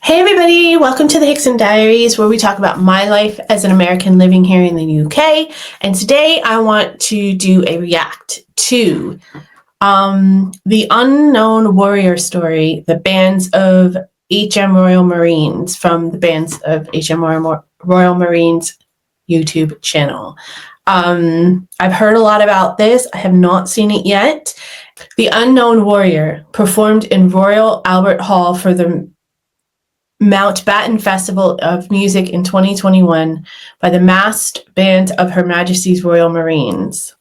Hey everybody, welcome to the Hickson Diaries, where we talk about my life as an American living here in the UK. And today I want to do a react to the Unknown Warrior story, the bands of HM Royal Marines, from the bands of HM Royal Marines YouTube channel. I've heard a lot about this. I have not seen it yet. The Unknown Warrior performed in Royal Albert Hall for the Mountbatten Festival of Music in 2021 by the massed band of Her Majesty's Royal Marines.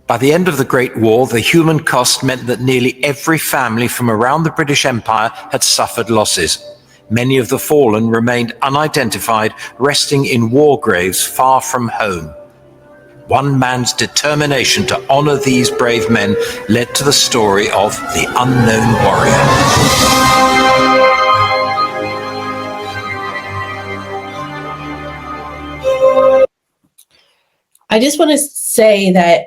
By the end of the Great War, the human cost meant that nearly every family from around the British Empire had suffered losses. Many of the fallen remained unidentified, resting in war graves far from home. One man's determination to honor these brave men led to the story of the Unknown Warrior. I just want to say that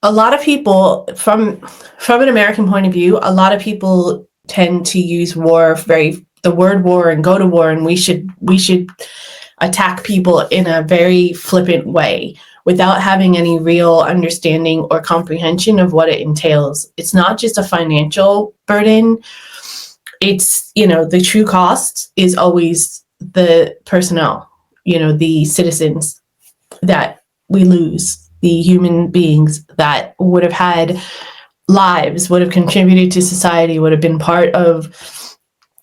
a lot of people, from an American point of view, a lot of people tend to use the word war and go to war, and we should attack people in a very flippant way without having any real understanding or comprehension of what it entails. It's not just a financial burden. It's, the true cost is always the personnel, the citizens that we lose, the human beings that would have had lives, would have contributed to society, would have been part of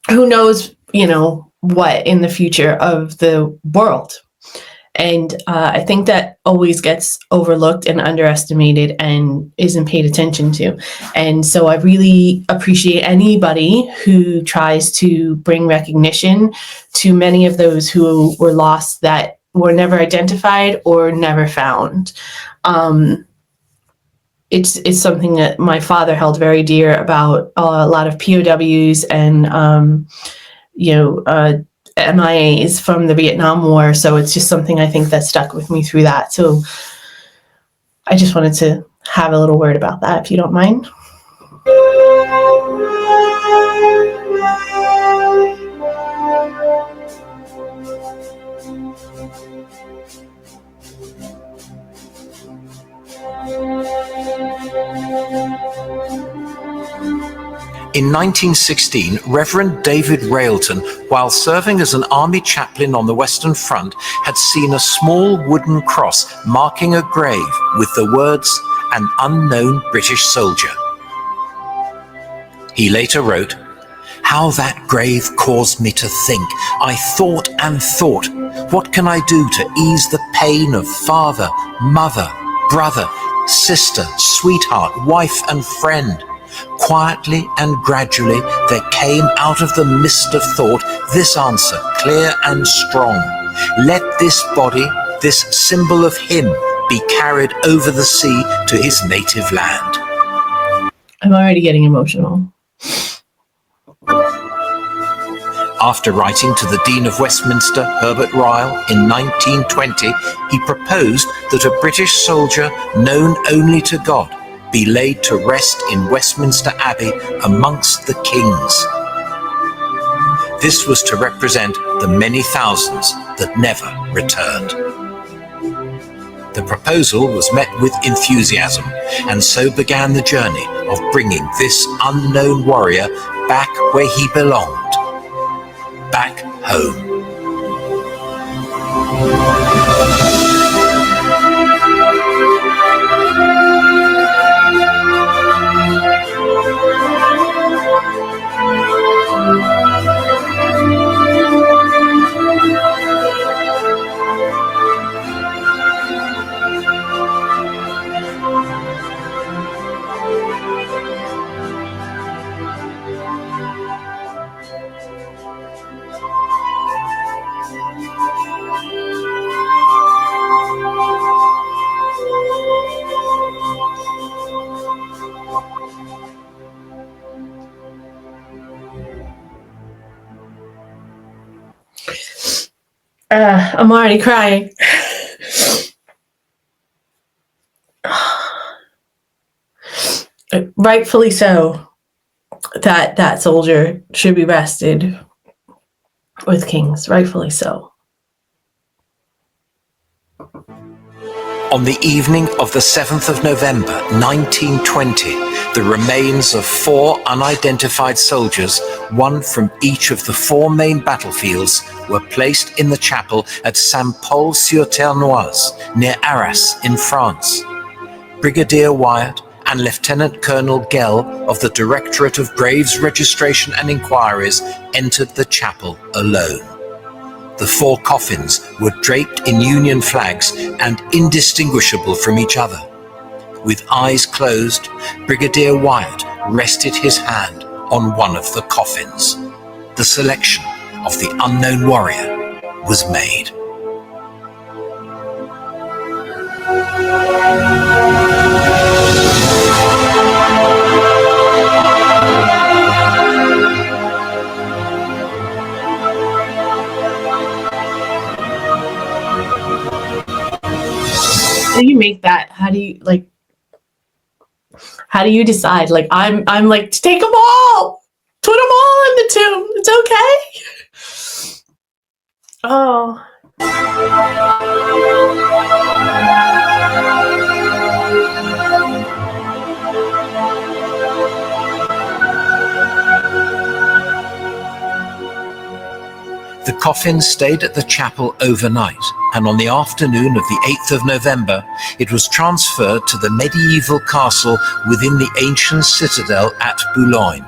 who knows, what in the future of the world. And I think that always gets overlooked and underestimated and isn't paid attention to. And so I really appreciate anybody who tries to bring recognition to many of those who were lost, that were never identified or never found. It's something that my father held very dear about a lot of POWs and MIAs from the Vietnam War. So it's just something I think that stuck with me through that. So I just wanted to have a little word about that, if you don't mind. In 1916, Reverend David Railton, while serving as an army chaplain on the Western Front, had seen a small wooden cross marking a grave with the words, "An unknown British soldier." He later wrote, "How that grave caused me to think. I thought and thought, what can I do to ease the pain of father, mother, brother, sister, sweetheart, wife and friend? Quietly and gradually there came out of the mist of thought this answer, clear and strong. Let this body, this symbol of him, be carried over the sea to his native land." I'm already getting emotional. After writing to the Dean of Westminster, Herbert Ryle, in 1920, he proposed that a British soldier known only to God be laid to rest in Westminster Abbey amongst the kings. This was to represent the many thousands that never returned. The proposal was met with enthusiasm, and so began the journey of bringing this unknown warrior back where he belonged, back home. I'm already crying. rightfully so, that soldier should be rested with kings, rightfully so. On the evening of the 7th of November 1920, the remains of 4 unidentified soldiers, one from each of the 4 main battlefields, were placed in the chapel at Saint-Paul-sur-Ternoise, near Arras in France. Brigadier Wyatt and Lieutenant Colonel Gell of the Directorate of Graves Registration and Inquiries entered the chapel alone. The 4 coffins were draped in Union flags and indistinguishable from each other. With eyes closed, Brigadier Wyatt rested his hand on one of the coffins. The selection of the unknown warrior was made. How do you make that? How do you decide? Like, I'm like, take them all, put them all in the tomb. It's okay. Oh. The coffin stayed at the chapel overnight, and on the afternoon of the 8th of November, it was transferred to the medieval castle within the ancient citadel at Boulogne.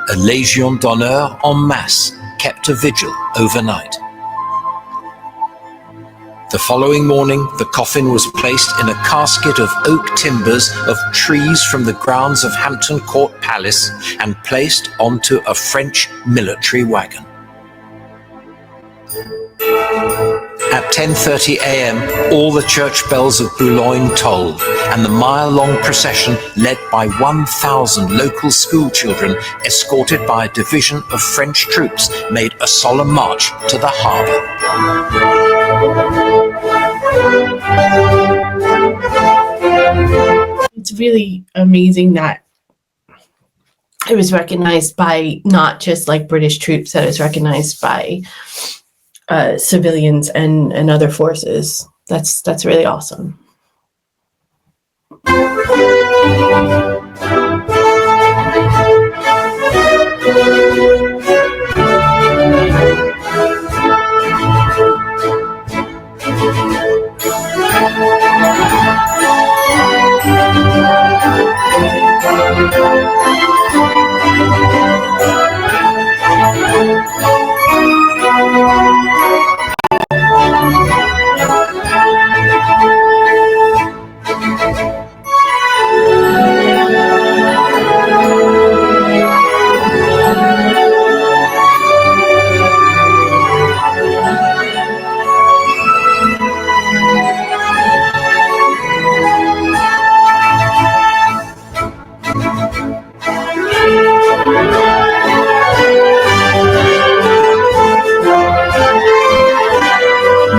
A Légion d'honneur en masse kept a vigil overnight. The following morning, the coffin was placed in a casket of oak timbers of trees from the grounds of Hampton Court Palace and placed onto a French military wagon. At 10:30 a.m., all the church bells of Boulogne tolled, and the mile-long procession, led by 1,000 local school children, escorted by a division of French troops, made a solemn march to the harbour. It's really amazing that it was recognized by not just like British troops, that it was recognized by civilians and other forces. That's really awesome.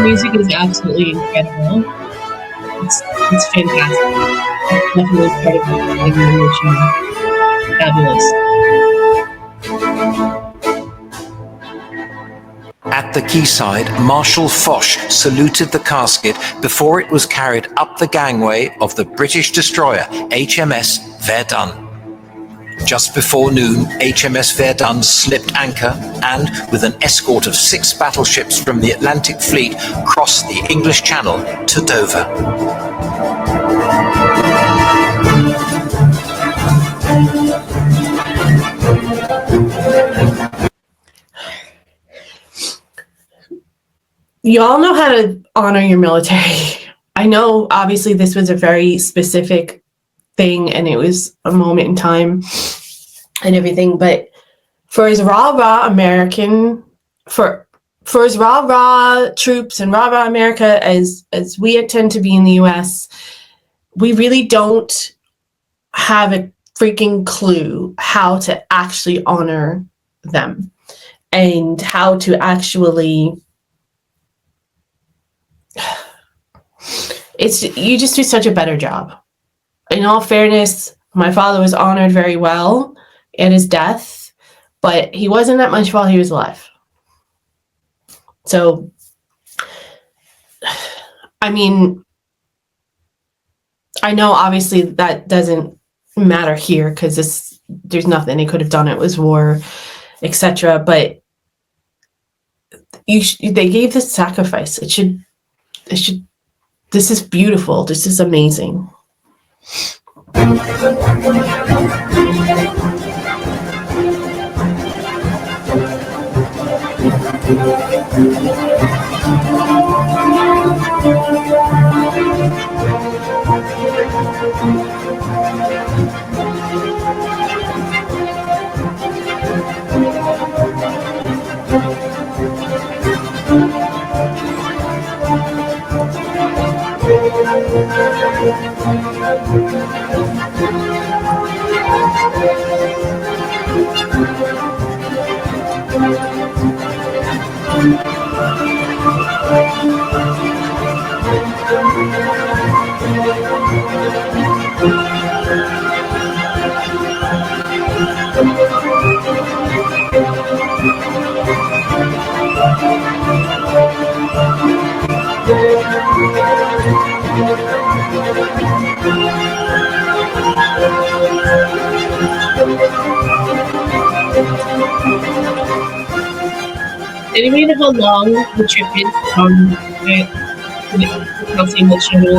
Music is absolutely incredible. It's fantastic. It's definitely part of the emotion. Fabulous. At the quayside, Marshal Foch saluted the casket before it was carried up the gangway of the British destroyer HMS Verdun. Just before noon, HMS Verdun slipped anchor and, with an escort of 6 battleships from the Atlantic Fleet, crossed the English Channel to Dover. Y'all know how to honor your military. I know, obviously, this was a very specific thing and it was a moment in time and everything, but for as rah-rah American, for as rah-rah troops and rah-rah America as we tend to be in the US, we really don't have a freaking clue how to actually honor them and how to actually, you just do such a better job. In all fairness, My father was honored very well at his death, but he wasn't that much while he was alive. So, I mean, I know obviously that doesn't matter here because there's nothing they could have done. It was war, etc. But they gave this sacrifice. It should. This is beautiful. This is amazing. Any way how long the trip is from the calcium that channel?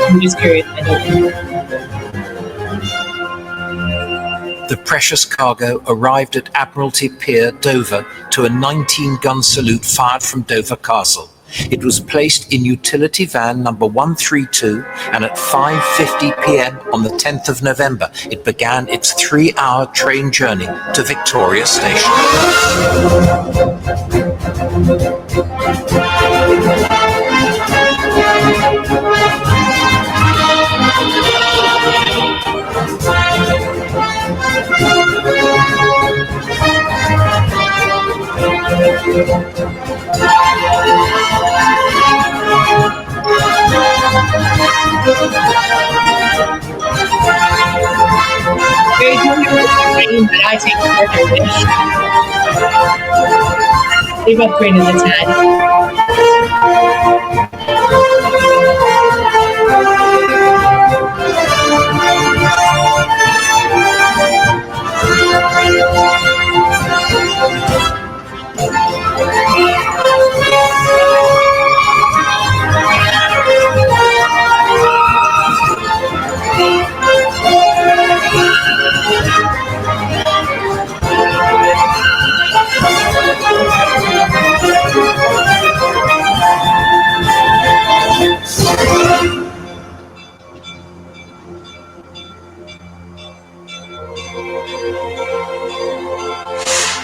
I'm just curious. I don't know. The precious cargo arrived at Admiralty Pier, Dover, to a 19-gun salute fired from Dover Castle. It was placed in utility van number 132, and at 5:50 p.m. on the 10th of November, it began its 3-hour train journey to Victoria Station. Very train that I take further, which they've upgraded the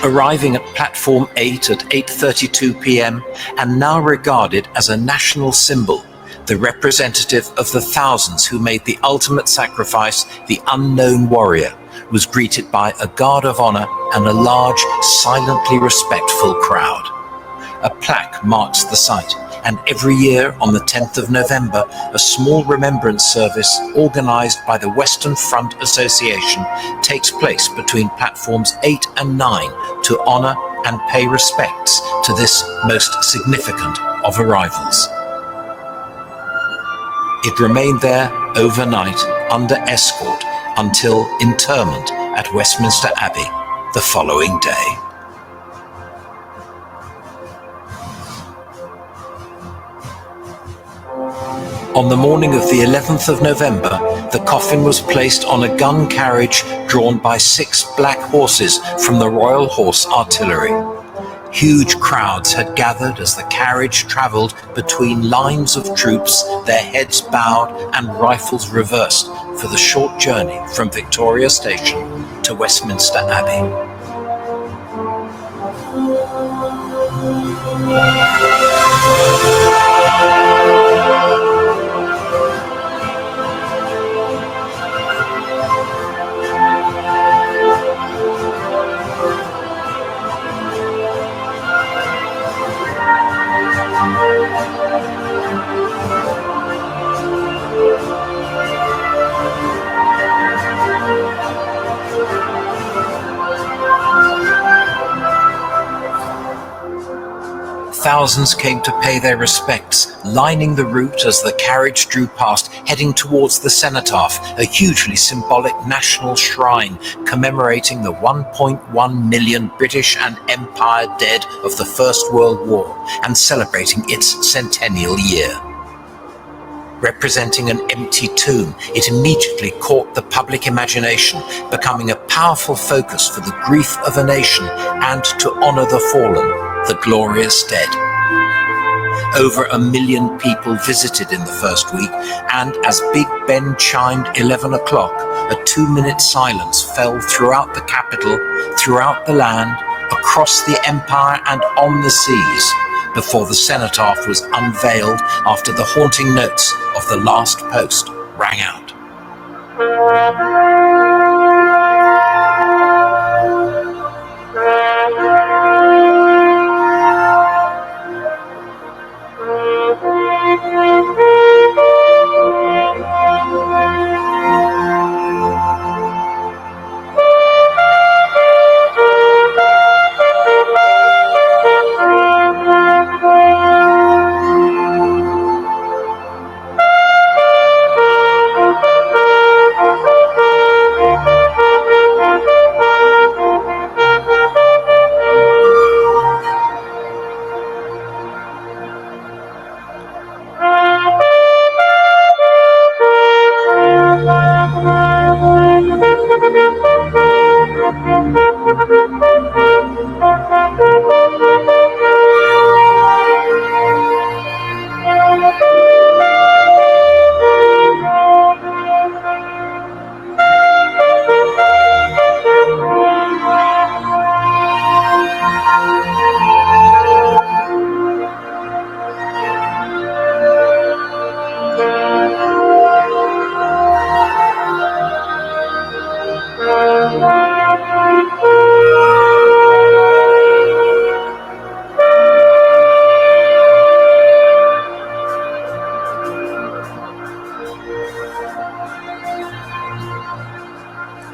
Arriving at Platform 8 at 8:32 p.m. and now regarded as a national symbol, the representative of the thousands who made the ultimate sacrifice, the unknown warrior, was greeted by a guard of honor and a large, silently respectful crowd. A plaque marks the site, and every year on the 10th of November, a small remembrance service organized by the Western Front Association takes place between platforms 8 and 9 to honor and pay respects to this most significant of arrivals. It remained there overnight under escort until interment at Westminster Abbey the following day. On the morning of the 11th of November, the coffin was placed on a gun carriage drawn by 6 black horses from the Royal Horse Artillery. Huge crowds had gathered as the carriage travelled between lines of troops, their heads bowed and rifles reversed, for the short journey from Victoria Station to Westminster Abbey. Thousands came to pay their respects, lining the route as the carriage drew past, heading towards the cenotaph, a hugely symbolic national shrine commemorating the 1.1 million British and Empire dead of the First World War and celebrating its centennial year. Representing an empty tomb, it immediately caught the public imagination, becoming a powerful focus for the grief of a nation and to honour the fallen, the glorious dead. Over 1 million people visited in the first week, and as Big Ben chimed 11 o'clock, a 2-minute silence fell throughout the capital, throughout the land, across the empire and on the seas, before the cenotaph was unveiled after the haunting notes of the last post rang out.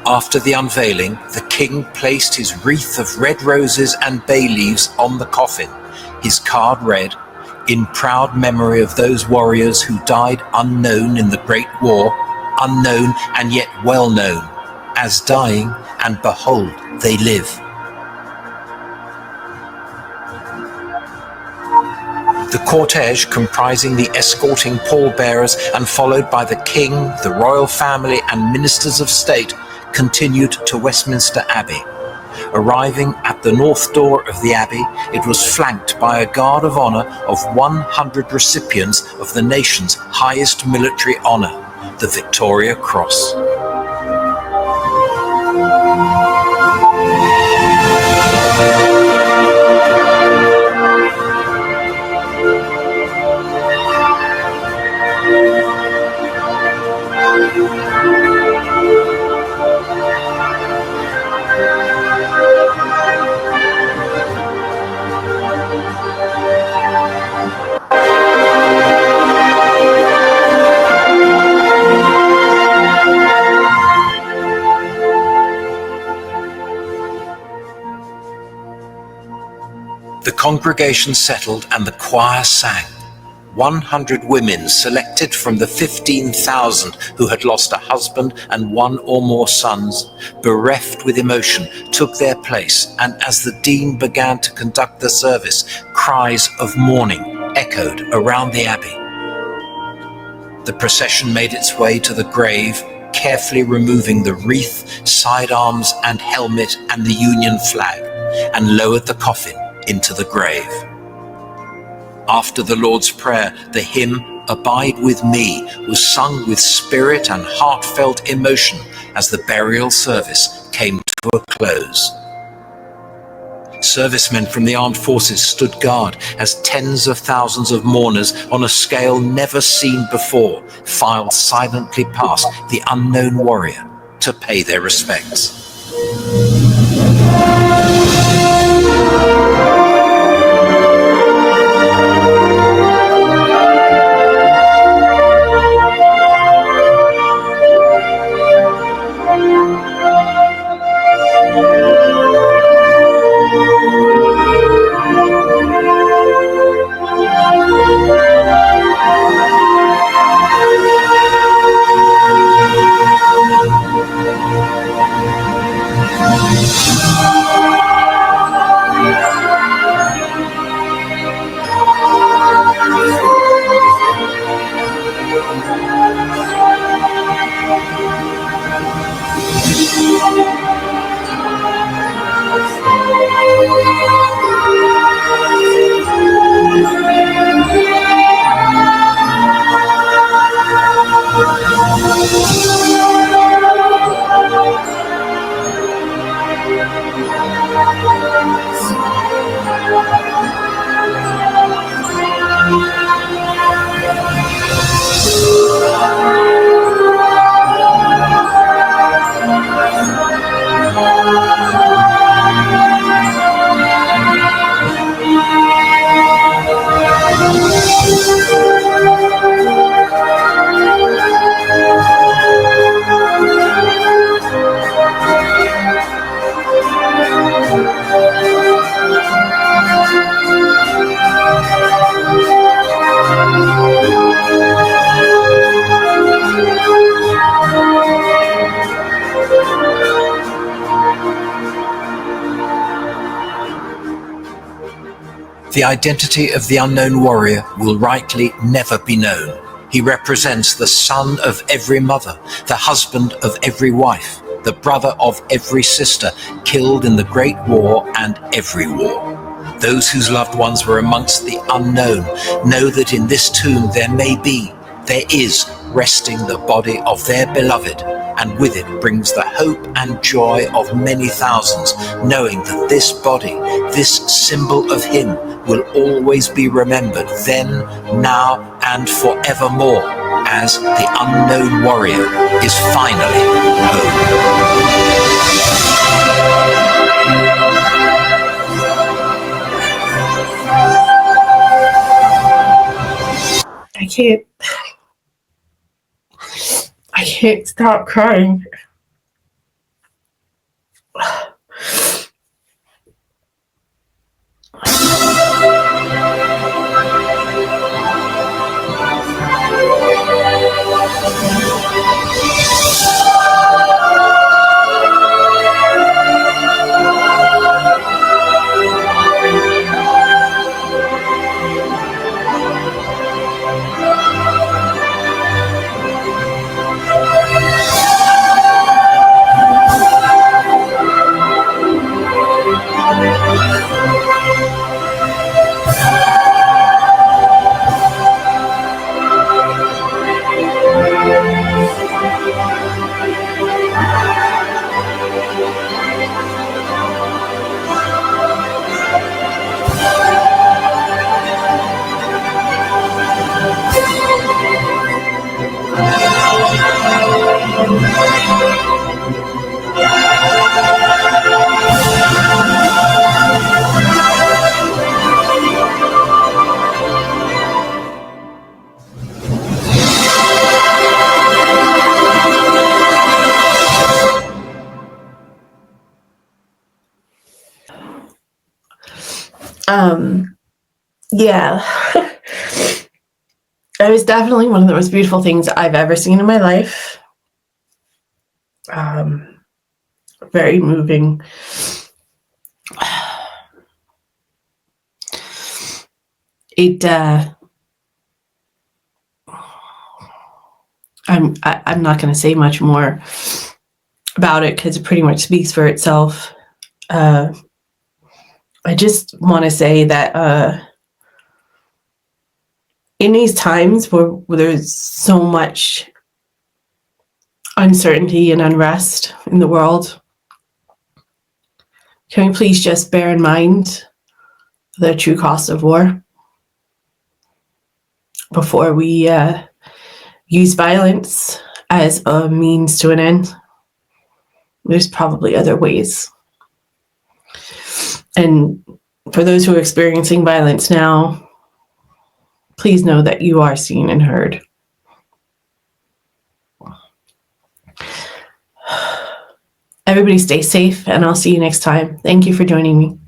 After the unveiling, the king placed his wreath of red roses and bay leaves on the coffin. His card read, "In proud memory of those warriors who died unknown in the Great War, unknown and yet well known, as dying, and behold, they live." The cortege, comprising the escorting pallbearers and followed by the king, the royal family and ministers of state, continued to Westminster Abbey. Arriving at the north door of the Abbey, it was flanked by a guard of honour of 100 recipients of the nation's highest military honour, the Victoria Cross. The congregation settled and the choir sang. 100 women selected from the 15,000 who had lost a husband and one or more sons, bereft with emotion, took their place, and as the dean began to conduct the service, cries of mourning echoed around the abbey. The procession made its way to the grave, carefully removing the wreath, sidearms and helmet and the Union flag, and lowered the coffin into the grave. After the Lord's Prayer, the hymn "Abide with Me" was sung with spirit and heartfelt emotion as the burial service came to a close. Servicemen from the armed forces stood guard as tens of thousands of mourners on a scale never seen before filed silently past the unknown warrior to pay their respects. The identity of the unknown warrior will rightly never be known. He represents the son of every mother, the husband of every wife, the brother of every sister killed in the Great War and every war. Those whose loved ones were amongst the unknown know that in this tomb there is resting the body of their beloved, and with it brings the hope and joy of many thousands, knowing that this body, this symbol of him, will always be remembered then, now, and forevermore, as the unknown warrior is finally home. I can't stop crying. Yeah. It was definitely one of the most beautiful things I've ever seen in my life. Very moving. I'm not going to say much more about it because it pretty much speaks for itself. I just want to say that in these times where there's so much uncertainty and unrest in the world, can we please just bear in mind the true cost of war before we use violence as a means to an end? There's probably other ways. And for those who are experiencing violence now, please know that you are seen and heard. Everybody stay safe, and I'll see you next time. Thank you for joining me.